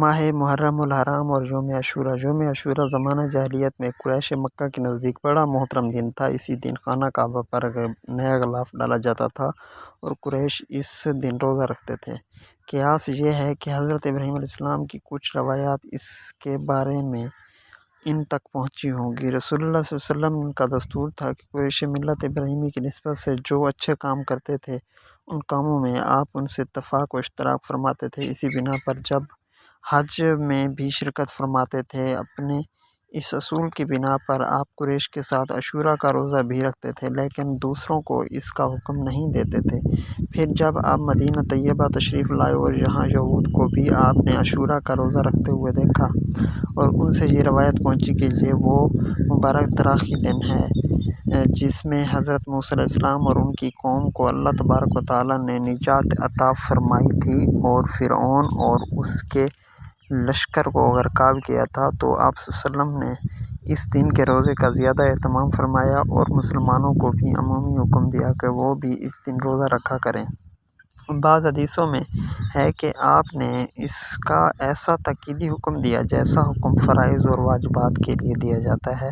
ماہ محرم الحرام اور یوم عاشورہ۔ یوم عاشورہ زمانہ جاہلیت میں قریش مکہ کے نزدیک بڑا محترم دن تھا۔ اسی دن خانہ کعبہ پر نیا غلاف ڈالا جاتا تھا اور قریش اس دن روزہ رکھتے تھے۔ قیاس یہ ہے کہ حضرت ابراہیم علیہ السلام کی کچھ روایات اس کے بارے میں ان تک پہنچی ہوں گی۔ رسول اللہ صلی اللہ علیہ وسلم کا دستور تھا کہ قریش ملت ابراہیمی کی نسبت سے جو اچھے کام کرتے تھے ان کاموں میں آپ ان سے اتفاق و اشتراک فرماتے تھے۔ اسی بنا پر جب حج میں بھی شرکت فرماتے تھے، اپنے اس اصول کی بنا پر آپ قریش کے ساتھ عاشورہ کا روزہ بھی رکھتے تھے، لیکن دوسروں کو اس کا حکم نہیں دیتے تھے۔ پھر جب آپ مدینہ طیبہ تشریف لائے اور یہاں یہود کو بھی آپ نے عاشورہ کا روزہ رکھتے ہوئے دیکھا اور ان سے یہ روایت پہنچی کہ یہ وہ مبارک تاریخی دن ہے جس میں حضرت موسیٰ علیہ السلام اور ان کی قوم کو اللہ تبارک و تعالیٰ نے نجات عطا فرمائی تھی اور فرعون اور اس کے لشکر کو غرقاب کیا تھا، تو آپ صلی اللہ علیہ وسلم نے اس دن کے روزے کا زیادہ اہتمام فرمایا اور مسلمانوں کو بھی عمومی حکم دیا کہ وہ بھی اس دن روزہ رکھا کریں۔ بعض حدیثوں میں ہے کہ آپ نے اس کا ایسا تاکیدی حکم دیا جیسا حکم فرائض اور واجبات کے لیے دیا جاتا ہے۔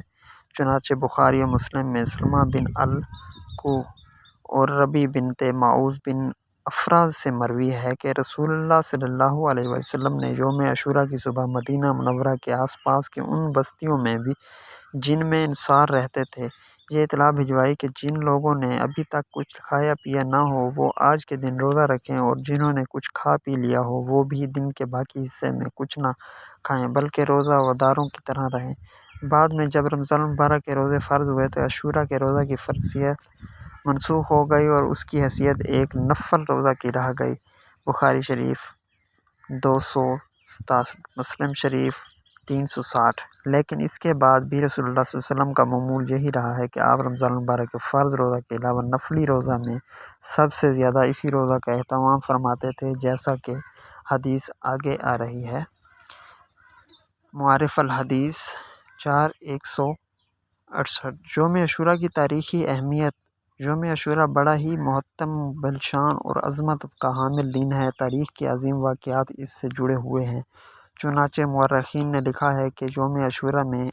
چنانچہ بخاری و مسلم میں سلمہ بن الکوع اور ربیع بنت معوذ بن افراء سے مروی ہے کہ رسول اللہ صلی اللہ علیہ وسلم نے یوم عاشورہ کی صبح مدینہ منورہ کے آس پاس کی ان بستیوں میں بھی جن میں انصار رہتے تھے یہ اطلاع بھجوائی کہ جن لوگوں نے ابھی تک کچھ کھایا پیا نہ ہو وہ آج کے دن روزہ رکھیں، اور جنہوں نے کچھ کھا پی لیا ہو وہ بھی دن کے باقی حصے میں کچھ نہ کھائیں بلکہ روزہ داروں کی طرح رہیں۔ بعد میں جب رمضان المبارک کے روزے فرض ہوئے تو عاشورہ کے روزہ کی فرضیت منسوخ ہو گئی اور اس کی حیثیت ایک نفل روزہ کی رہ گئی۔ بخاری شریف 267، مسلم شریف 360۔ لیکن اس کے بعد بھی رسول اللہ صلی اللہ علیہ وسلم کا معمول یہی رہا ہے کہ آپ رمضان المبارک کے فرض روزہ کے علاوہ نفلی روزہ میں سب سے زیادہ اسی روزہ کا اہتمام فرماتے تھے جیسا کہ حدیث آگے آ رہی ہے۔ معارف الحدیث 4168۔ یوم عاشورہ کی تاریخی اہمیت۔ یوم عاشورہ بڑا ہی مہتم، بلشان اور عظمت کا حامل دن ہے۔ تاریخ کے عظیم واقعات اس سے جڑے ہوئے ہیں۔ چنانچہ مورخین نے لکھا ہے کہ یوم عاشورہ میں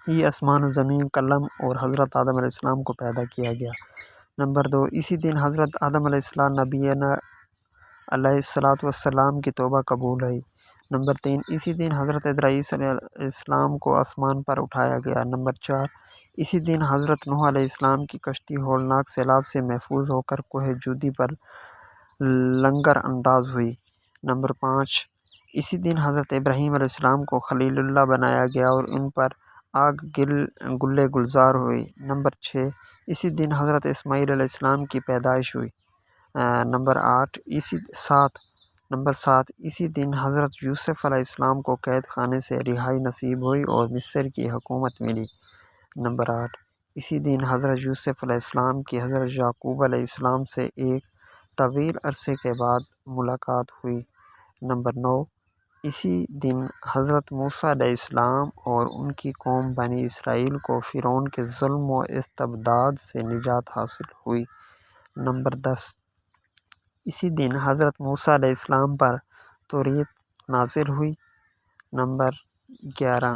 ہی آسمان و زمین، قلم اور حضرت آدم علیہ السلام کو پیدا کیا گیا۔ نمبر 2، اسی دن حضرت آدم علیہ السلام نبینا علیہ السلام کی توبہ قبول ہوئی۔ نمبر 3، اسی دن حضرت ادریس علیہ السلام کو آسمان پر اٹھایا گیا۔ نمبر 4، اسی دن حضرت نوح علیہ السلام کی کشتی ہولناک سیلاب سے محفوظ ہو کر کوہ جودی پر لنگر انداز ہوئی۔ نمبر 5، اسی دن حضرت ابراہیم علیہ السلام کو خلیل اللہ بنایا گیا اور ان پر آگ گلے گلزار ہوئی۔ نمبر 6، اسی دن حضرت اسماعیل علیہ السلام کی پیدائش ہوئی۔ نمبر 7، اسی دن حضرت یوسف علیہ السلام کو قید خانے سے رہائی نصیب ہوئی اور مصر کی حکومت ملی۔ نمبر 8، اسی دن حضرت یوسف علیہ السلام کی حضرت یعقوب علیہ السلام سے ایک طویل عرصے کے بعد ملاقات ہوئی۔ نمبر 9، اسی دن حضرت موسیٰ علیہ السلام اور ان کی قوم بنی اسرائیل کو فرعون کے ظلم و استبداد سے نجات حاصل ہوئی۔ نمبر 10، اسی دن حضرت موسیٰ علیہ السلام پر توریت نازل ہوئی۔ نمبر 11،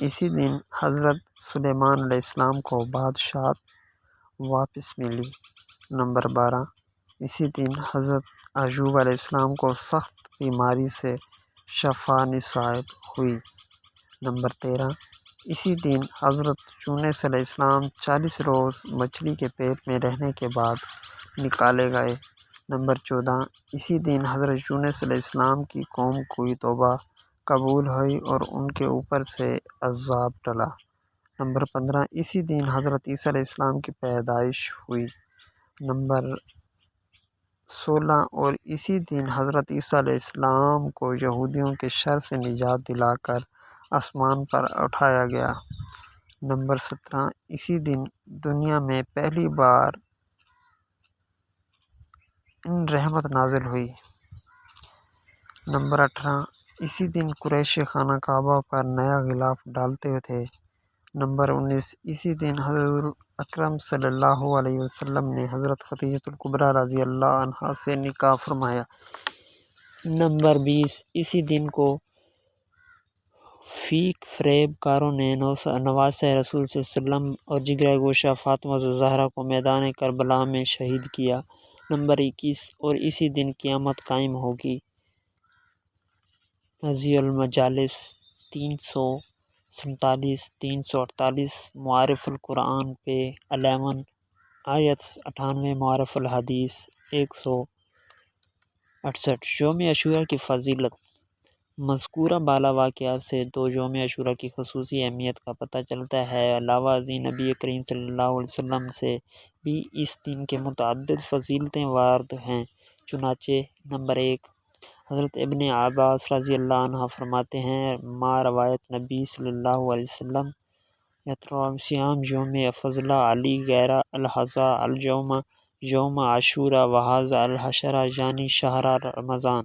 اسی دن حضرت سلیمان علیہ السلام کو بادشاہت واپس ملی۔ نمبر 12، اسی دن حضرت ایوب علیہ السلام کو سخت بیماری سے شفا نصیب ہوئی۔ نمبر 13، اسی دن حضرت یونس علیہ السلام 40 روز مچھلی کے پیٹ میں رہنے کے بعد نکالے گئے۔ نمبر 14، اسی دن حضرت یونس علیہ السلام کی قوم کی توبہ قبول ہوئی اور ان کے اوپر سے عذاب ٹلا۔ نمبر 15، اسی دن حضرت عیسیٰ علیہ السلام کی پیدائش ہوئی۔ نمبر 16، اور اسی دن حضرت عیسیٰ علیہ السلام کو یہودیوں کے شر سے نجات دلا کر آسمان پر اٹھایا گیا۔ نمبر 17، اسی دن دنیا میں پہلی بار رحمت نازل ہوئی۔ نمبر 18، اسی دن قریش خانہ کعبہ پر نیا غلاف ڈالتے تھے۔ نمبر 19، اسی دن حضور اکرم صلی اللہ علیہ وسلم نے حضرت خدیجہ الکبریٰ رضی اللہ عنہا سے نکاح فرمایا۔ نمبر 20، اسی دن کو فیک فریب کاروں نے نواسہ رسول صلی اللہ علیہ وسلم اور جگرہ گوشہ فاطمہ الزہرا کو میدان کربلا میں شہید کیا۔ نمبر 21، اور اسی دن قیامت قائم ہوگی۔ نزی المجالس 347 348، معارف القرآن پہ 11، آیت 98، معارف الحدیث 168۔ یوم عاشوراء کی فضیلت۔ مذکورہ بالا واقعات سے دو یوم عاشوراء کی خصوصی اہمیت کا پتہ چلتا ہے۔ علاوہ ازیں نبی کریم صلی اللہ علیہ وسلم سے بھی اس دن کے متعدد فضیلتیں وارد ہیں، چنانچہ نمبر 1، حضرت ابن عباس رضی اللہ عنہ فرماتے ہیں، ما روایت نبی صلی اللہ علیہ وسلم صیام یوم فضلہ علی غیر الحضا الجوم یوم عاشوراء وحاذا الحشرہ یعنی شہر رمضان۔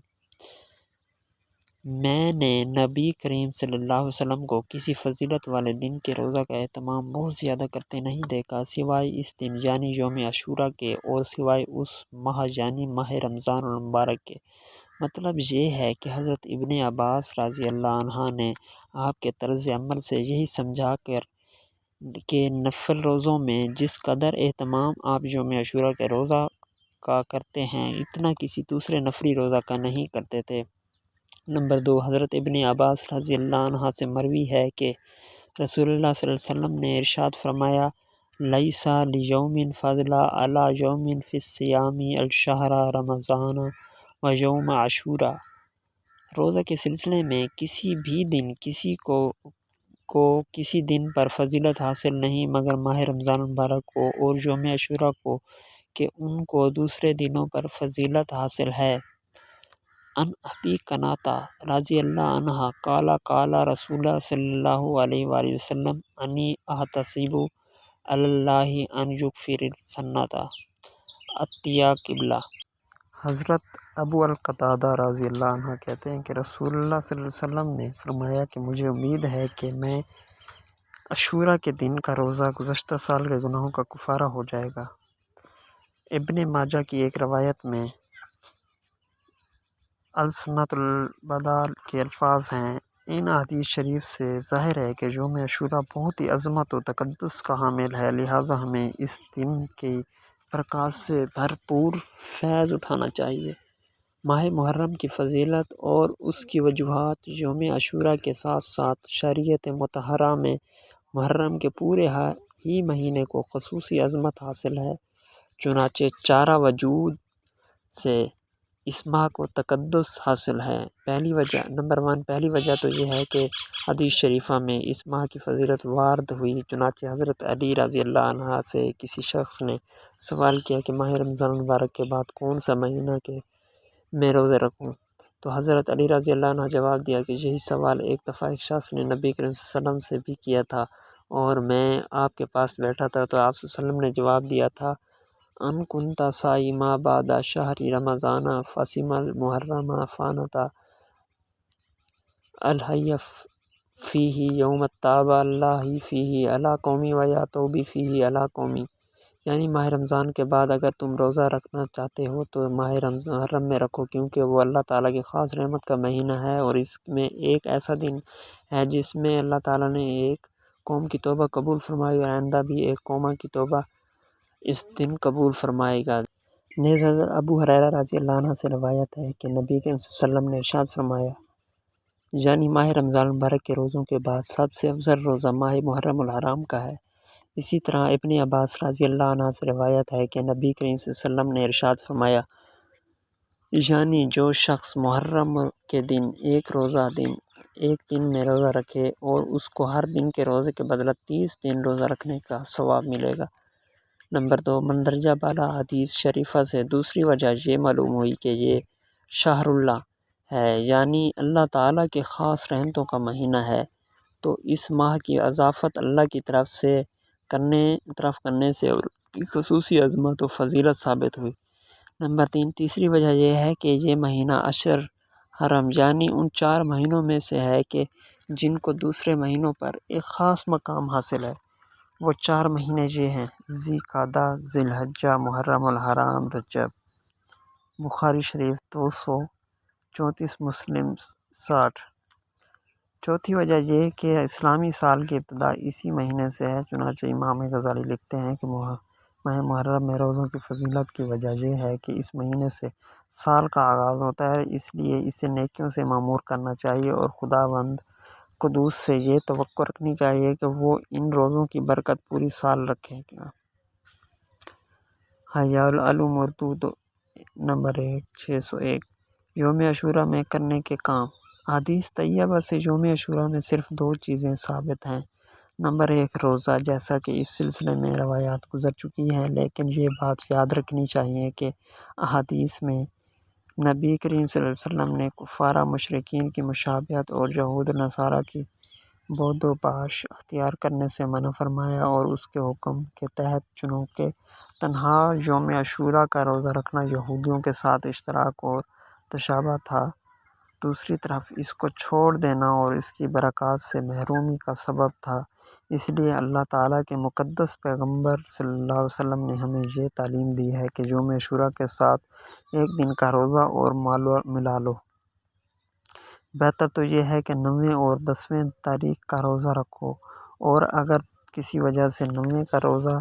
میں نے نبی کریم صلی اللہ علیہ وسلم کو کسی فضیلت والے دن کے روزہ کا اہتمام بہت زیادہ کرتے نہیں دیکھا سوائے اس دن یعنی یوم عاشوراء کے، اور سوائے اس ماہ یعنی ماہ رمضان المبارک کے۔ مطلب یہ ہے کہ حضرت ابن عباس رضی اللہ عنہ نے آپ کے طرز عمل سے یہی سمجھا کر کہ نفل روزوں میں جس قدر اہتمام آپ یوم عاشوراء کے روزہ کا کرتے ہیں اتنا کسی دوسرے نفلی روزہ کا نہیں کرتے تھے۔ نمبر 2، حضرت ابن عباس رضی اللہ عنہ سے مروی ہے کہ رسول اللہ صلی اللہ علیہ وسلم نے ارشاد فرمایا، لیس لیوم فضل علی یوم فی الصیام الشہر رمضان و یوم عاشوراء۔ روزہ کے سلسلے میں کسی بھی دن کسی کو کسی دن پر فضیلت حاصل نہیں مگر ماہ رمضان المبارک کو اور یوم عاشوراء کو، کہ ان کو دوسرے دنوں پر فضیلت حاصل ہے۔ ان ابی قناطہ رضی اللہ عنہ قال قال رسول اللہ صلی اللہ علیہ وآلہ وسلم انی احتسب علی اللہ ان یغفر السنۃ اتیا قبلہ۔ حضرت ابو القتادہ رضی اللہ عنہ کہتے ہیں کہ رسول اللہ صلی اللہ علیہ وسلم نے فرمایا کہ مجھے امید ہے کہ میں عاشوراء کے دن کا روزہ گزشتہ سال کے گناہوں کا کفارہ ہو جائے گا۔ ابن ماجہ کی ایک روایت میں السنۃ البدع کے الفاظ ہیں۔ ان حدیث شریف سے ظاہر ہے کہ یوم عاشوراء بہت ہی عظمت و تقدس کا حامل ہے، لہٰذا ہمیں اس دن کی برکات سے بھرپور فیض اٹھانا چاہیے۔ ماہ محرم کی فضیلت اور اس کی وجوہات۔ یوم عاشوراء کے ساتھ ساتھ شریعت مطہرہ میں محرم کے پورے ہی مہینے کو خصوصی عظمت حاصل ہے، چنانچہ چارہ وجوہ سے اس ماہ کو تقدس حاصل ہے۔ نمبر 1، پہلی وجہ تو یہ ہے کہ حدیث شریفہ میں اس ماہ کی فضیلت وارد ہوئی، چنانچہ حضرت علی رضی اللہ عنہ سے کسی شخص نے سوال کیا کہ ماہ رمضان المبارک کے بعد کون سا مہینہ میں روزے رکھوں؟ تو حضرت علی رضی اللہ عنہ جواب دیا کہ یہی سوال ایک دفعہ ایک شخص نے نبی کریم صلی اللہ علیہ وسلم سے بھی کیا تھا اور میں آپ کے پاس بیٹھا تھا، تو آپ صلی اللہ علیہ وسلم نے جواب دیا تھا، ان کنت صائما بعد شہر رمضان فصم المحرم فانت الحی فیہ یوم تاب اللہ فیہ علی قومی و یاتوب فیہ علی قومی۔ یعنی ماہ رمضان کے بعد اگر تم روزہ رکھنا چاہتے ہو تو ماہ محرم میں رکھو، کیونکہ وہ اللہ تعالیٰ کی خاص رحمت کا مہینہ ہے اور اس میں ایک ایسا دن ہے جس میں اللہ تعالیٰ نے ایک قوم کی توبہ قبول فرمائی اور آئندہ بھی ایک قوم کی توبہ اس دن قبول فرمائے گا۔ نیز حضرت ابو ہریرہ رضی اللہ عنہ سے روایت ہے کہ نبی کریم صلی اللہ علیہ وسلم نے ارشاد فرمایا، یعنی ماہ رمضان المبارک کے روزوں کے بعد سب سے افضل روزہ ماہ محرم الحرام کا ہے۔ اسی طرح ابن عباس رضی اللہ عنہ سے روایت ہے کہ نبی کریم صلی اللہ علیہ وسلم نے ارشاد فرمایا، یعنی جو شخص محرم کے دن ایک دن میں روزہ رکھے اور اس کو ہر دن کے روزے کے بدلہ 30 دن روزہ رکھنے کا ثواب ملے گا۔ نمبر 2، مندرجہ بالا حدیث شریفہ سے دوسری وجہ یہ معلوم ہوئی کہ یہ شہر اللہ ہے، یعنی اللہ تعالیٰ کے خاص رحمتوں کا مہینہ ہے، تو اس ماہ کی اضافت اللہ کی طرف کرنے سے اور اس کی خصوصی عظمت و فضیلت ثابت ہوئی۔ نمبر 3، تیسری وجہ یہ ہے کہ یہ مہینہ اشر حرم یعنی ان 4 مہینوں میں سے ہے کہ جن کو دوسرے مہینوں پر ایک خاص مقام حاصل ہے۔ وہ 4 مہینے یہ ہیں: ذی قعدہ، ذی الحجہ، محرم الحرام، رجب۔ بخاری شریف 234، مسلم 60۔ چوتھی وجہ یہ کہ اسلامی سال کی ابتدا اسی مہینے سے ہے، چنانچہ امام غزالی لکھتے ہیں کہ ماہ محرم میں روزوں کی فضیلت کی وجہ یہ ہے کہ اس مہینے سے سال کا آغاز ہوتا ہے، اس لیے اسے نیکیوں سے معمور کرنا چاہیے اور خداوند قدوس سے یہ توقع رکھنی چاہیے کہ وہ ان روزوں کی برکت پوری سال رکھے گا۔ حیاء العلوم اردو نمبر 601۔ یوم عاشوراء میں کرنے کے کام۔ حدیث طیبہ سے یوم عاشوراء میں صرف 2 چیزیں ثابت ہیں۔ نمبر 1 روزہ، جیسا کہ اس سلسلے میں روایات گزر چکی ہیں، لیکن یہ بات یاد رکھنی چاہیے کہ احادیث میں نبی کریم صلی اللہ علیہ وسلم نے کفارہ مشرکین کی مشابہت اور یہود و نصارہ کی بود و باش اختیار کرنے سے منع فرمایا اور اس کے حکم کے تحت چونکہ تنہا یوم عاشوراء کا روزہ رکھنا یہودیوں کے ساتھ اشتراک اور تشابہ تھا، دوسری طرف اس کو چھوڑ دینا اور اس کی برکات سے محرومی کا سبب تھا، اس لیے اللہ تعالیٰ کے مقدس پیغمبر صلی اللہ علیہ وسلم نے ہمیں یہ تعلیم دی ہے کہ یوم عاشوراء کے ساتھ ایک دن کا روزہ اور ملا لو۔ بہتر تو یہ ہے کہ 9ویں اور 10ویں تاریخ کا روزہ رکھو، اور اگر کسی وجہ سے 9ویں کا روزہ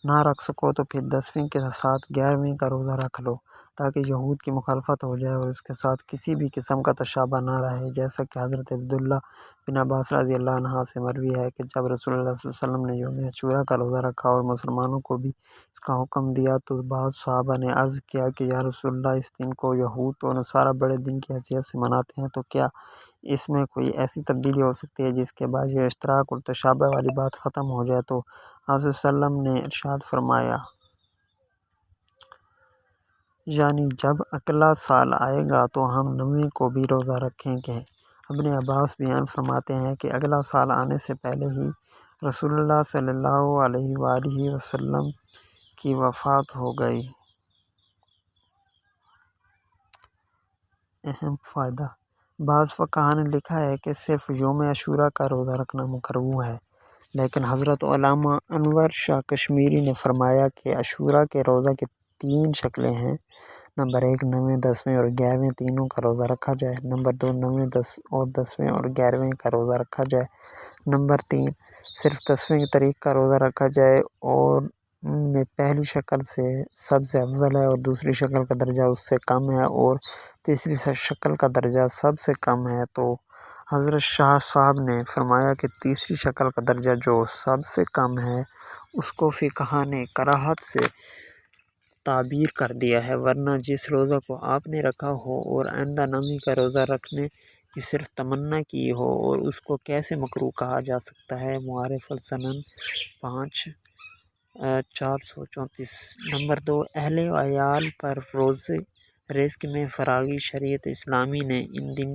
نہ رکھ سکو تو پھر 10ویں کے ساتھ 11ویں کا روزہ رکھ لو، تاکہ یہود کی مخالفت ہو جائے اور اس کے ساتھ کسی بھی قسم کا تشابہ نہ رہے، جیسا کہ حضرت عبداللہ بن عباس رضی اللہ عنہ سے مروی ہے کہ جب رسول اللہ صلی اللہ علیہ وسلم نے یوم عاشوراء کا روزہ رکھا اور مسلمانوں کو بھی اس کا حکم دیا تو بعض صحابہ نے عرض کیا کہ یا رسول اللہ، اس دن کو یہود و نصارہ بڑے دن کی حیثیت سے مناتے ہیں، تو کیا اس میں کوئی ایسی تبدیلی ہو سکتی ہے جس کے بعد یہ اشتراک اور تشابہ والی بات ختم ہو جائے؟ تو آپ صلی اللہ علیہ وسلم نے ارشاد فرمایا، یعنی جب اگلا سال آئے گا تو ہم 9ویں کو بھی روزہ رکھیں گے۔ ابن عباس بیان فرماتے ہیں کہ اگلا سال آنے سے پہلے ہی رسول اللہ صلی اللہ علیہ وآلہ وسلم کی وفات ہو گئی۔ اہم فائدہ: بعض فقہا نے لکھا ہے کہ صرف یوم عاشوراء کا روزہ رکھنا مکروہ ہے، لیکن حضرت علامہ انور شاہ کشمیری نے فرمایا کہ عاشوراء کے روزہ کی 3 شکلیں ہیں: نمبر 1 9ویں، 10ویں اور 11ویں تینوں کا روزہ رکھا جائے۔ نمبر 2 9ویں اور 10ویں اور 11ویں کا روزہ رکھا جائے۔ نمبر 3 صرف 10ویں تاریخ کا روزہ رکھا جائے اور ان میں پہلی شکل سے سب سے افضل ہے اور دوسری شکل کا درجہ اس سے کم ہے اور تیسری شکل کا درجہ سب سے کم ہے۔ تو حضرت شاہ صاحب نے فرمایا کہ تیسری شکل کا درجہ جو سب سے کم ہے اس کو فقہا نے کراہت سے تعبیر کر دیا ہے، ورنہ جس روزہ کو آپ نے رکھا ہو اور آئندہ 9ویں کا روزہ رکھنے کی صرف تمنا کی ہو اور اس کو کیسے مکروہ کہا جا سکتا ہے؟ معارف السنن 434۔ نمبر 2 اہل و عیال پر روزے رزق میں فراغی۔ شریعت اسلامی نے اس دن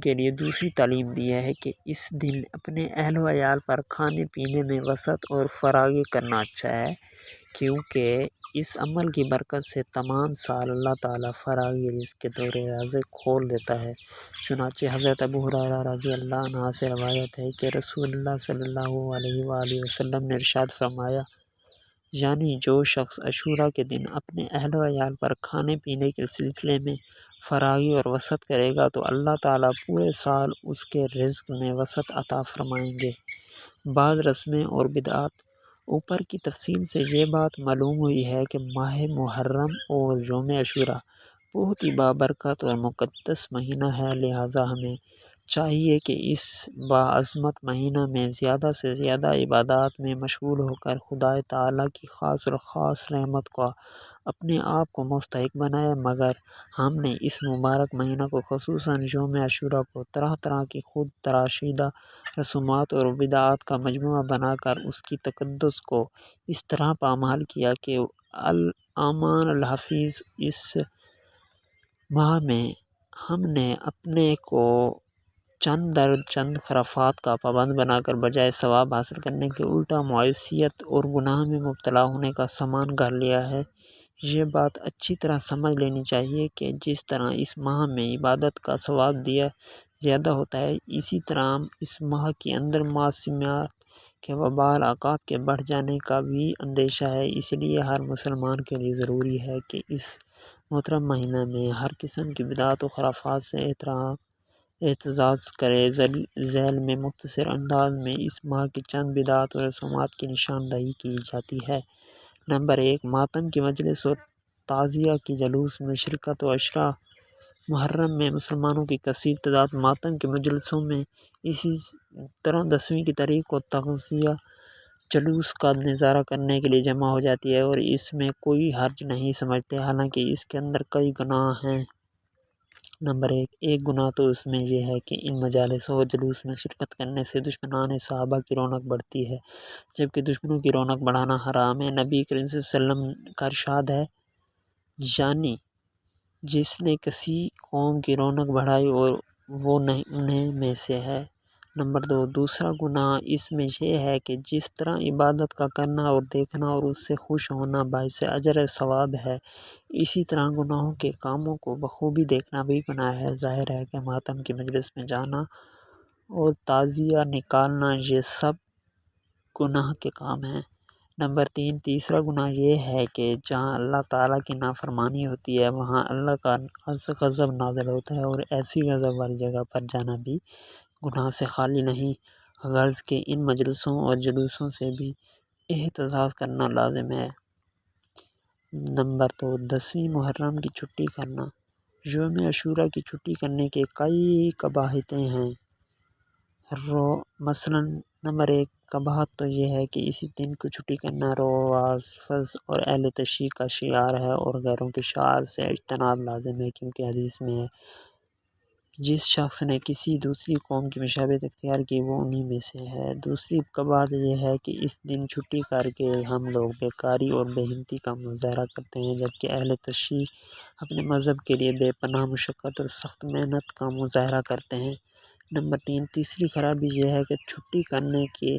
کے لیے دوسری تعلیم دی ہے کہ اس دن اپنے اہل و عیال پر کھانے پینے میں وسعت اور فراغی کرنا اچھا ہے، کیونکہ اس عمل کی برکت سے تمام سال اللہ تعالیٰ فراغی رزق کے دروازے کھول دیتا ہے۔ چنانچہ حضرت ابو ہریرہ رضی اللہ عنہ سے روایت ہے کہ رسول اللہ صلی اللہ علیہ وآلہ وسلم نے ارشاد فرمایا، یعنی جو شخص عاشوراء کے دن اپنے اہل و عیال پر کھانے پینے کے سلسلے میں فراغی اور وسعت کرے گا تو اللہ تعالیٰ پورے سال اس کے رزق میں وسعت عطا فرمائیں گے۔ بعض رسمیں اور بدعات۔ اوپر کی تفصیل سے یہ بات معلوم ہوئی ہے کہ ماہ محرم اور یوم عاشوراء بہت ہی بابرکت اور مقدس مہینہ ہے، لہٰذا ہمیں چاہیے کہ اس باعظمت مہینہ میں زیادہ سے زیادہ عبادات میں مشغول ہو کر خدا تعالیٰ کی خاص اور خاص رحمت کا اپنے آپ کو مستحق بنائے۔ مگر ہم نے اس مبارک مہینہ کو خصوصاً یوم عاشوراء کو طرح طرح کی خود تراشیدہ رسومات اور بدعات کا مجموعہ بنا کر اس کی تقدس کو اس طرح پامال کیا کہ الامان الحفیظ اس ماہ میں ہم نے اپنے کو چند خرافات کا پابند بنا کر بجائے ثواب حاصل کرنے کے الٹا معصیت اور گناہ میں مبتلا ہونے کا سامان کر لیا ہے۔ یہ بات اچھی طرح سمجھ لینی چاہیے کہ جس طرح اس ماہ میں عبادت کا ثواب زیادہ ہوتا ہے، اسی طرح اس ماہ کے اندر معصیت کہ وبال عقاب کے بڑھ جانے کا بھی اندیشہ ہے، اس لیے ہر مسلمان کے لیے ضروری ہے کہ اس محترم مہینہ میں ہر قسم کی بدعت و خرافات سے احتراز کرے۔ ذیل میں مختصر انداز میں اس ماہ کی چند بدعت و رسومات کی نشاندہی کی جاتی ہے۔ نمبر 1، ماتم کی مجلس اور تعزیہ کی جلوس میں شرکت و عشرہ محرم میں مسلمانوں کی کثیر تعداد ماتم کے مجلسوں میں، اسی طرح 10ویں کی تاریخ کو تعزیہ جلوس کا نظارہ کرنے کے لیے جمع ہو جاتی ہے اور اس میں کوئی حرج نہیں سمجھتے، حالانکہ اس کے اندر کئی گناہ ہیں۔ نمبر 1، ایک گناہ تو اس میں یہ ہے کہ ان مجالس و جلوس میں شرکت کرنے سے دشمنان صحابہ کی رونق بڑھتی ہے، جبکہ دشمنوں کی رونق بڑھانا حرام ہے۔ نبی کریم صلی اللہ علیہ وسلم کا ارشاد ہے، یعنی جس نے کسی قوم کی رونق بڑھائی اور وہ انہیں میں سے ہے۔ نمبر 2، دوسرا گناہ اس میں یہ ہے کہ جس طرح عبادت کا کرنا اور دیکھنا اور اس سے خوش ہونا باعث اجر و ثواب ہے، اسی طرح گناہوں کے کاموں کو بخوبی دیکھنا بھی گناہ ہے۔ ظاہر ہے کہ ماتم کی مجلس میں جانا اور تعزیہ نکالنا یہ سب گناہ کے کام ہیں۔ نمبر 3، تیسرا گناہ یہ ہے کہ جہاں اللہ تعالیٰ کی نافرمانی ہوتی ہے وہاں اللہ کا غضب نازل ہوتا ہے، اور ایسی غضب والی جگہ پر جانا بھی گناہ سے خالی نہیں، غرض کہ ان مجلسوں اور جلوسوں سے بھی احتراز کرنا لازم ہے۔ نمبر 2، 10ویں محرم کی چھٹی کرنا۔ یوم عاشوراء کی چھٹی کرنے کے کئی قباحتیں ہیں۔ مثلاً نمبر 1، قباحت تو یہ ہے کہ اسی دن کو چھٹی کرنا روافض اور اہل تشیع کا شعار ہے اور غیروں کے شعار سے اجتناب لازم ہے، کیونکہ حدیث میں ہے، جس شخص نے کسی دوسری قوم کی مشابہت اختیار کی وہ انہی میں سے ہے۔ دوسری قباحت یہ ہے کہ اس دن چھٹی کر کے ہم لوگ بیکاری اور بے ہمتی کا مظاہرہ کرتے ہیں، جبکہ اہل تشیع اپنے مذہب کے لیے بے پناہ مشقت اور سخت محنت کا مظاہرہ کرتے ہیں۔ نمبر 3، تیسری خرابی یہ ہے کہ چھٹی کرنے کی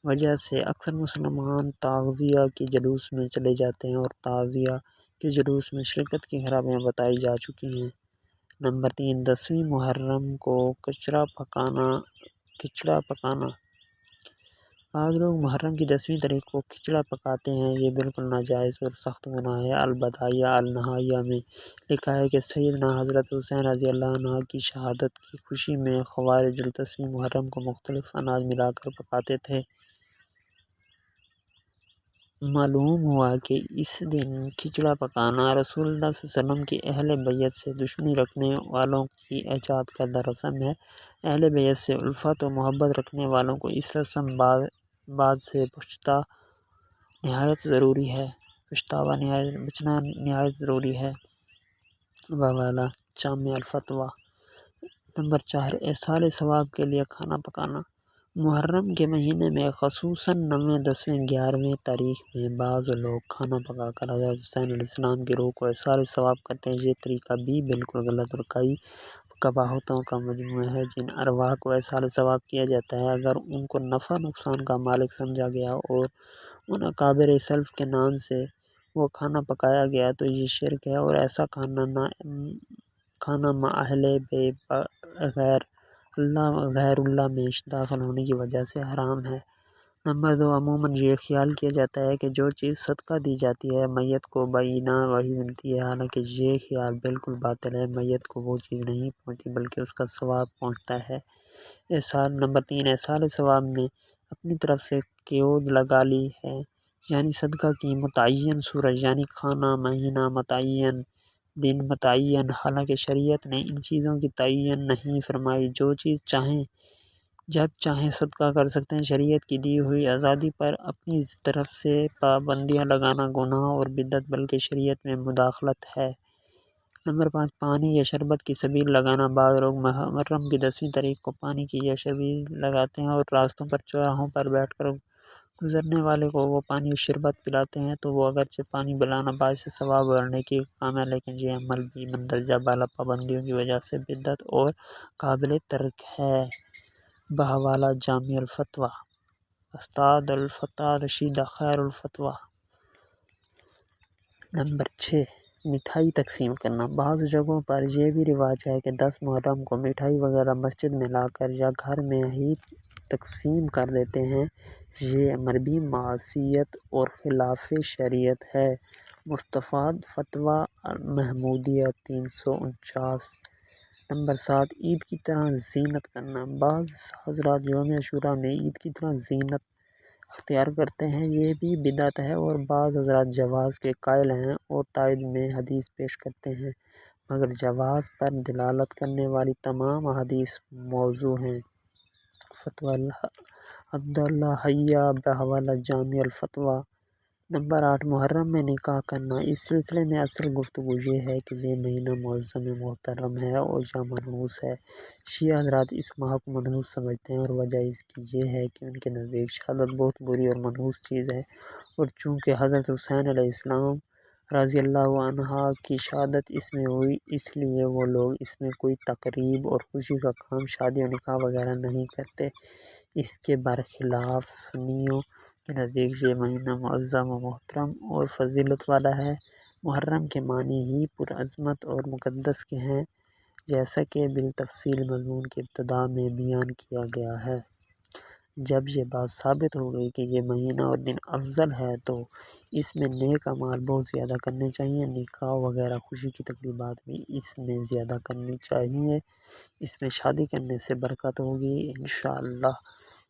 وجہ سے اکثر مسلمان تعزیہ کے جلوس میں چلے جاتے ہیں، اور تعزیہ کے جلوس میں شرکت کی خرابیاں بتائی جا چکی ہیں۔ نمبر 3، 10ویں محرم کو کچڑا پکانا۔ بعض لوگ محرم کی 10ویں تاریخ کو کھچڑا پکاتے ہیں، یہ بالکل ناجائز اور سخت گناہ ہے۔ البدایہ النہایہ میں لکھا ہے کہ سیدنا حضرت حسین رضی اللہ عنہ کی شہادت کی خوشی میں خوارج 10ویں محرم کو مختلف اناج ملا کر پکاتے تھے۔ معلوم ہوا کہ اس دن کھچڑا پکانا رسول اللہ صلی اللہ علیہ وسلم کی اہل بیت سے دشمنی رکھنے والوں کی ایجاد کردہ رسم ہے۔ اہل بیت سے الفت و محبت رکھنے والوں کو اس رسم بعد سے بچنا نہایت ضروری ہے۔ حوالہ جامع الفتویٰ۔ نمبر 4، ایصال ثواب کے لیے کھانا پکانا۔ محرم کے مہینے میں خصوصاً 9ویں، 10ویں، 11ویں تاریخ میں بعض لوگ کھانا پکا کر حضرت حسین علیہ السلام کی روح کو ایصال ثواب کرتے ہیں۔ یہ طریقہ بھی بالکل غلط اور کئی قباحتوں کا مجموعہ ہے۔ جن ارواح کو ایصال ثواب کیا جاتا ہے، اگر ان کو نفع نقصان کا مالک سمجھا گیا اور ان اکابر سلف کے نام سے وہ کھانا پکایا گیا تو یہ شرک ہے، اور ایسا کھانا مع اہل غیر اللہ میں داخل ہونے کی وجہ سے حرام ہے۔ نمبر 2، عموماً یہ خیال کیا جاتا ہے کہ جو چیز صدقہ دی جاتی ہے میت کو بینہ وہی ملتی ہے، حالانکہ یہ خیال بالکل باطل ہے۔ میت کو وہ چیز نہیں پہنچتی بلکہ اس کا ثواب پہنچتا ہے۔ نمبر 3، ایصال ثواب میں اپنی طرف سے قیود لگا لی ہے، یعنی صدقہ کی متعین صورت، یعنی کھانا مہینہ متعین، دن متعین، حالانکہ شریعت نے ان چیزوں کی تعین نہیں فرمائی۔ جو چیز چاہیں جب چاہیں صدقہ کر سکتے ہیں۔ شریعت کی دی ہوئی آزادی پر اپنی طرف سے پابندیاں لگانا گناہ اور بدعت بلکہ شریعت میں مداخلت ہے۔ نمبر 5، پانی یا شربت کی چھبیل لگانا۔ بعض لوگ محرم کی 10ویں تاریخ کو پانی کی یہ چھبیل لگاتے ہیں اور راستوں پر چوراہوں پر بیٹھ کر گزرنے والے کو وہ پانی اور شربت پلاتے ہیں، تو وہ اگرچہ پانی پلانا باعث ثواب بڑھنے کی کام ہے، لیکن یہ عمل بھی مندرجہ بالا پابندیوں کی وجہ سے بدعت اور قابل ترک ہے۔ بحوالہ جامع الفتویٰ، استاد الفتویٰ رشیدہ خیر الفتویٰ۔ نمبر 6، مٹھائی تقسیم کرنا۔ بعض جگہوں پر یہ بھی رواج ہے کہ 10 محرم کو مٹھائی وغیرہ مسجد میں لا کر یا گھر میں ہی تقسیم کر دیتے ہیں۔ یہ امر بھی معصیت اور خلاف شریعت ہے۔ مستفاد فتویٰ محمودیہ 349 نمبر 7 عید کی طرح زینت کرنا۔ بعض حضرات یوم عاشوراء میں عید کی طرح زینت اختیار کرتے ہیں، یہ بھی بدعت ہے، اور بعض حضرات جواز کے قائل ہیں اور تائید میں حدیث پیش کرتے ہیں، مگر جواز پر دلالت کرنے والی تمام احادیث موضوع ہیں۔ فتویٰ عبداللہ حیہ بحوالہ جامع الفتویٰ نمبر 8 محرم میں نکاح کرنا۔ اس سلسلے میں اصل گفتگو یہ ہے کہ یہ مہینہ معظم محترم ہے اور یا منحوس ہے۔ شیعہ حضرات اس ماہ کو منحوس سمجھتے ہیں، اور وجہ اس کی یہ ہے کہ ان کے نزدیک شہادت بہت بری اور منحوس چیز ہے، اور چونکہ حضرت حسین علیہ السلام رضی اللہ عنہ کی شہادت اس میں ہوئی، اس لیے وہ لوگ اس میں کوئی تقریب اور خوشی کا کام، شادی و نکاح وغیرہ نہیں کرتے۔ اس کے برخلاف سنیوں کے نزدیک یہ مہینہ معظم و محترم اور فضیلت والا ہے۔ محرم کے معنی ہی پرعظمت اور مقدس کے ہیں، جیسا کہ بالتفصیل مضمون کی ابتدا میں بیان کیا گیا ہے۔ جب یہ بات ثابت ہو گئی کہ یہ مہینہ اور دن افضل ہے تو اس میں نیک اعمال بہت زیادہ کرنے چاہیے۔ نکاح وغیرہ خوشی کی تقریبات بھی اس میں زیادہ کرنی چاہیے، اس میں شادی کرنے سے برکت ہوگی انشاءاللہ۔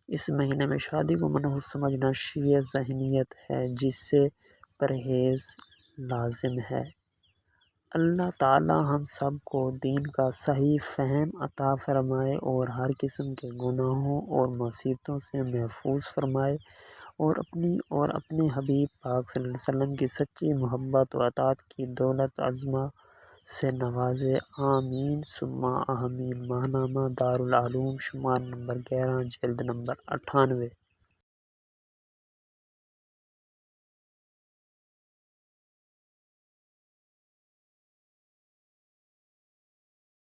اس مہینے میں شادی کو منحوس سمجھنا شیعہ ذہنیت ہے، جس سے پرہیز لازم ہے۔ اللہ تعالی ہم سب کو دین کا صحیح فہم عطا فرمائے اور ہر قسم کے گناہوں اور مصیبتوں سے محفوظ فرمائے، اور اپنے حبیب پاک صلی اللہ علیہ وسلم کی سچی محبت و اطاعت کی دولت عظمیٰ سے نوازے، آمین ثم آمین۔ ماہنامہ دار العلوم، شمار نمبر 11، جلد نمبر 98۔